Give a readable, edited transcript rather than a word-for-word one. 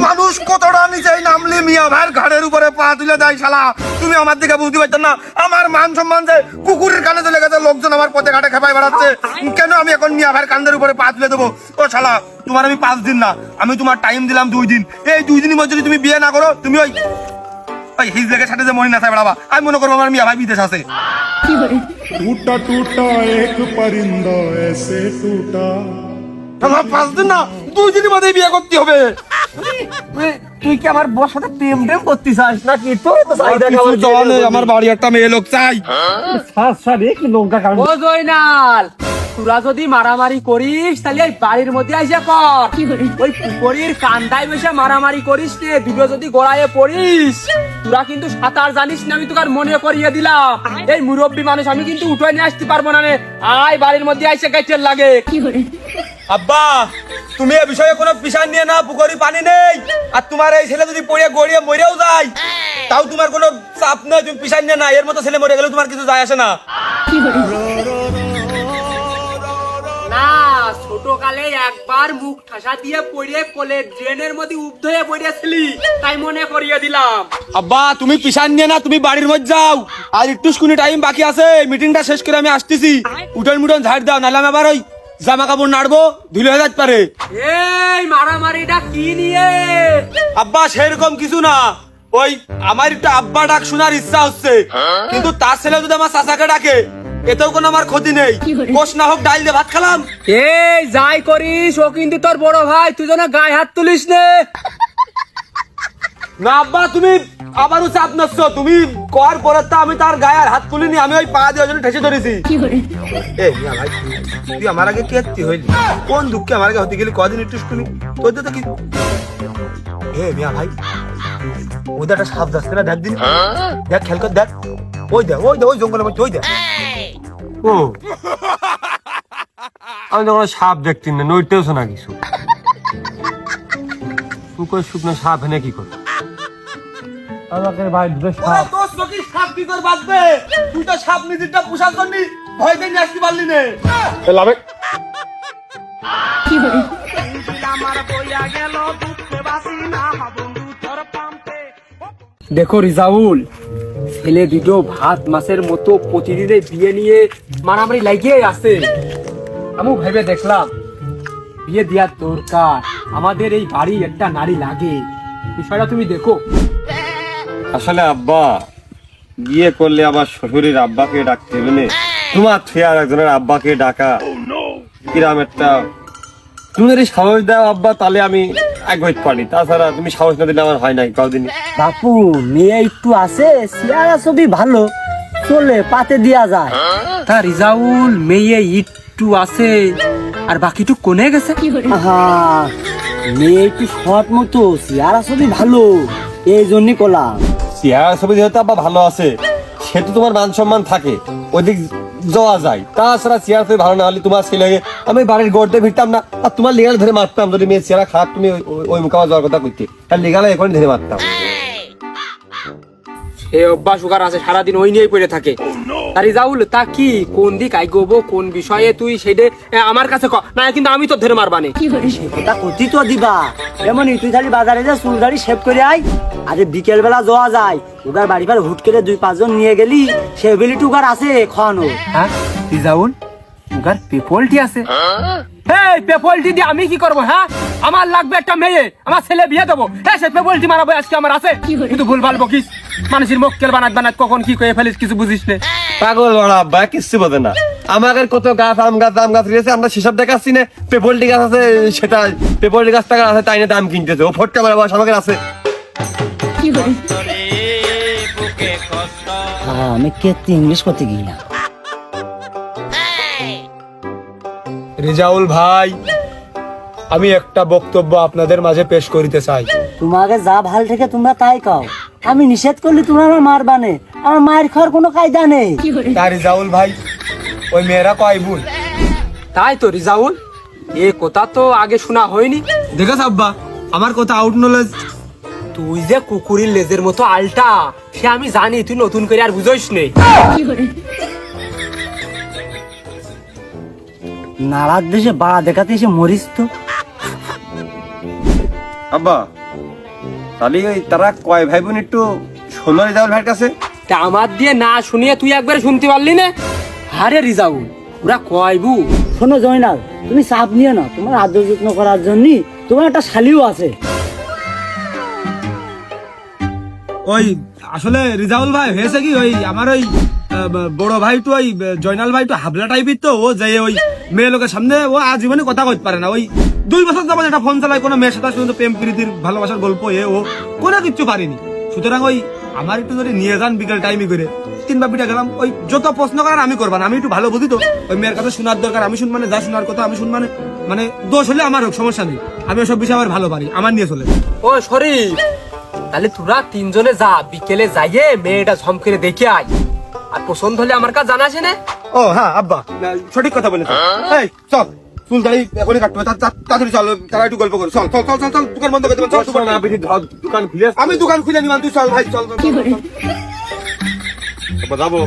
মানুষ কতটা নিচে নামলি মিয়া ভাইয়ের ঘাড়ের উপরে পা তুলে দেয় শালা। তুমি আমার দিকে বুঝতে পারছো না? আমার মান সম্মান যে কুকুরের কানে চলে গেছে, লোকজন আমার পথে ঘাটে খেপাই বেড়াচ্ছে, কেন আমি এখন মিয়া ভাইয়ের কান্দের উপরে পা তুলে দেবো? ও শালা, তোমার আমি 5 দিন না, আমি তোমার টাইম দিলাম 2 দিন। এই 2 দিনের মধ্যে যদি তুমি বিয়ে না করো, তুমি ওই হিজলেকের সাথে যে মরি না বেড়াবা, আমি মনে করবো আমার মিয়া ভাই বিদেশ আছে। टूटा टूटा एक परिंदा ऐसे टूटा। 5 দিন না, 2 দিনের মধ্যে বিয়ে করতে হবে। তুই কি আমার বউর সাথে প্রেম করতে চাস নাকি? তোর তো চাহিদা খাবার আমার বাড়ি একটা মেয়ে লোক চাই। ও জয়নাল, তোরা যদি মারামারি করিস তাহলে এই বাড়ির মধ্যে আইসা কর। ওই পুকুরির কান্দায় বসে মারামারি করিস নে, দুটো যদি গড়াইয়ে পড়িস, তোরা কিন্তু সাঁতার জানিস না, আমি তোকে আর মনে করিয়ে দিলাম। এই মুরব্বী মানুষ আমি কিন্তু উঠে নিয়ে আসতে পারবো না রে। আয় বাড়ির মধ্যে আইসা গাইতের লাগে। আব্বা, তুমি এ বিষয়ে কোনো পিছান নিয়ে না, পুকুরি পানি নেই। আর তোমার এই ছেলে যদি পড়ে গড়িয়ে মরেও যায়, তাও তোমার কোনো চাপ নেই, তুমি পিছান নিয়ে না। এর মতো ছেলে মরে গেলে তোমার কিছু যায় আসে না। না, ছোট কালে একবার মুখ ঠাসা দিয়ে পড়ে কোলে ড্রেনের মধ্যে উদ্ধ হয়ে পড়েছিলি, তাই মনে করিয়ে দিলাম। আব্বা, তুমি পিছান নিয়ে না, তুমি বাড়ির মধ্যে যাও। আর একটু স্কুলে টাইম বাকি আছে, মিটিংটা শেষ করে আমি আসতেছি। উঠন মুটন ঝাড় দাও, নাহলে আমি আবার ওই জামা কাপড় নাড়বো, ধুলে হয়ে যেতে পারে। এই মারামারিটা কি নিয়ে? আব্বা, সেরকম কিছু না, ওই আমার একটু আব্বা ডাক শোনার ইচ্ছা হচ্ছে, কিন্তু তার ছেলে যদি আমার চাচাকে ডাকে, এতেও কোনো আমার ক্ষতি নেই। কোষ না হোক, ডাইল দিয়ে ভাত খেলাম। এই যাই করিস, ও কিন্তু তোর বড় ভাই, তুই যেন গায়ে হাত তুলিস নে। না আব্বা, তুমি আবারও চাপ নাচ্ছ। তুমি কর পরে তো আমি তার গায়ে আর হাত তুলিনি, আমি ওই পা দিয়ে জন্য ঠেসে ধরেছি। এ মিয়া ভাই, তুই আমার আগে কেতি হইলি? কোন দুঃখে আমার আগে হতে গেলি? কদিন একটু শুনি তোর তো কি? এ মিয়া ভাই, ওদের একটা সাপ যাচ্ছে না, দেখ দিন, দেখ খেয়াল কর, দেখ ওই দেখ, ওই দেখ, ওই জঙ্গলের মধ্যে, ওই দেখ। ও, আমি তখন সাপ দেখতি না, নইতেওছ না কিছু। পুকুর শুকনো সাপ এনে কি করে? আমাকে ভাই সাপ সাপ কি করে বাঁচবে? তুই তো সাপ নিজেরটা পোষার জন্য ভয় পেয়ে আসতে পারলি না। লাভে দেখো রিজাউল, ছেলে দুটো ভাত মাছের মতো প্রতিদিনের বিয়ে নিয়ে মারামারি লাগিয়ে আছে। আমি ভেবে দেখলাম বিয়ে দেওয়ার দরকার, আমাদের এই বাড়ি একটা নারী লাগে। বিষয়টা তুমি দেখো। আসলে আব্বা, বিয়ে করলে আবার শ্বশুরের আব্বাকে ডাকতে হবে না, তোমার থেকে আর একজনের আব্বাকে ডাকা কিরাম একটা। তুমি যদি সাহস দাও আব্বা, তাহলে আমি আগে পারি, তাছাড়া তুমি সাহস না দিলে আমার হয় নাই কদিন। বাপু, মেয়ে একটু আছে, চেহারা ছবি ভালো, চলে পাতে দিয়া যায়। তা রিজাউল, মেয়ে একটু আছে আর বাকিটুক কোনে গেছে? আহা, মেয়ে একটু সৎ মতো, চেহারা ছবি ভালো, এই জন্যই করলাম। চেহারা ছবি যেহেতু আব্বা ভালো আছে, সেহেতু তোমার মান সম্মান থাকে, ওইদিক যাওয়া যায়। তাছাড়া চেহারা ছবি ভালো না হলে তোমার ছেলেকে আমি বাড়ির গড়তে ভিড়তাম না, আর তোমার লেগাল ধরে মারতাম। যদি মেয়ের চেহারা খারাপ, তুমি ওই মুখামা যাওয়ার কথা কইতে, তার লেগালে এখন ধরে মারতাম। এই অভ্যাস উগার আছে, সারাদিন ওই নিয়েই পড়ে থাকে। আর রিজাউল, তা কি কোন দিক আইগোবো, কোন বিষয়ে তুই সেটা আমার কাছে ক না, কিন্তু আমি তো ধরে মারবানে। তা কতি তো দিবা, এমন তুই খালি বাজারে যা চুল দাড়ি শেভ করে আই, আরে বিকেল বেলা যাওয়া যায়, উগার বাড়ি পার হুট করে 2-5 জন নিয়ে গেলি, সে বেলিটি উগার আছে খাওয়ানো। হ্যাঁ রিজাউল, উগার পেপলটি আছে। এই পেপলটি দিয়ে আমি কি করবো? হ্যাঁ, আমার লাগবে একটা মেয়ে, আমার ছেলে বিয়ে দেবো, হ্যাঁ সে পেপলটি মারাবো আজকে আমার আছে। কিন্তু ভুল ভাল বকিস, মানুষের মক্কেল বানাত কখন কি করে ফেলিস কিছু বুঝিস না। পাগল বড় আব্বা, কিচ্ছু বোঝে না। আমাদের কত গাছ, আম গাছ রয়েছে, আমরা সেসব দেখাচ্ছি না। পেপলটি গাছ আছে, সেটা পেপলটি গাছ টাকা আছে, তাই না দাম কিনতেছে। ও ফটকা মারা বয়স আমাদের আছে। আমি কেতি ইংলিশ করতে গিয়ে না। রিজাউল ভাই, আমি একটা বক্তব্য আপনাদের মাঝে পেশ করিতে চাই। তোমাকে যা ভাল থেকে তোমরা তাই খাও, আমি নিষেধ করলে তোমরা আমার মারবানে, আমার মায়ের খাওয়ার কোনো কায়দা নেই। তা রিজাউল ভাই, ওই মেয়েরা কয় বোন? তাই তো রিজাউল, এ কথা তো আগে শোনা হয়নি। দেখো আব্বা, আমার কথা আউট নলেজ। তুই যে কুকুরের লেজের মতো আলটা, সে আমি জানি, তুই নতুন করে আর বুঝোস নে। নাড়ার দেশে বাড়া দেখাতে এসে মরিস তো। আব্বা তাহলে ওই তারা কয় ভাই বোন একটু শোনো রেজাউল ভাইয়ের কাছে। তা আমার দিয়ে না শুনিয়ে তুই একবার শুনতে পারলি না? আরে রিজাউল, ওরা কয়বু? শোনো জয়নাল, তুমি চাপ নিও না, তোমার আদর যত্ন করার জন্য তোমার একটা শালিও আছে। ওই আসলে রিজাউল ভাই হয়েছে কি, ওই আমার ওই বড় ভাই তো ওই জয়নাল ভাই তো হাবলা টাইপের, তো ও যে ওই মেয়ে লোকের সামনে ও আজীবনে কথা কইতে পারে না। ওই 2 বছর যাবত একটা ফোন চালায়, কোনো মেয়ের সাথে শুধু প্রেম প্রীতির ভালোবাসার গল্প ও কোনো কিচ্ছু পারিনি। সুতরাং ওই আমার একটু যদি নিয়ে যান বিকেল টাইমে করে 3 বা 2টা গেলাম, ওই যত প্রশ্ন করার আমি করবা না, আমি একটু ভালো বুঝি তো, ওই মেয়ের কথা শোনার দরকার আমি শুন, মানে যা শোনার কথা আমি শুন, মানে দোষ হলে আমার হোক, সমস্যা নেই, আমি ওসব বিষয় আমার ভালো পারি, আমার নিয়ে চলে। ও শরীফ, তাহলে তোরা 3 জনে যা, বিকেলে যাইয়ে মেয়েটা ঝম করে দেখে আয়, আর পছন্দ হলে আমার কাছে জানাসে না। ও হ্যাঁ আব্বা, সঠিক কথা বলেছ। এই চল, চুল দাড়ি এখনই কাটতে হবে, তাড়াতাড়ি চল, তারা একটু গল্প করি। চল চল চল চল চল, দোকান বন্ধ করে দেবেন, চল দোকান খুলে আমি দোকান খুলে নিবান, তুই চল ভাই, চল চল চল, চল। যাবো।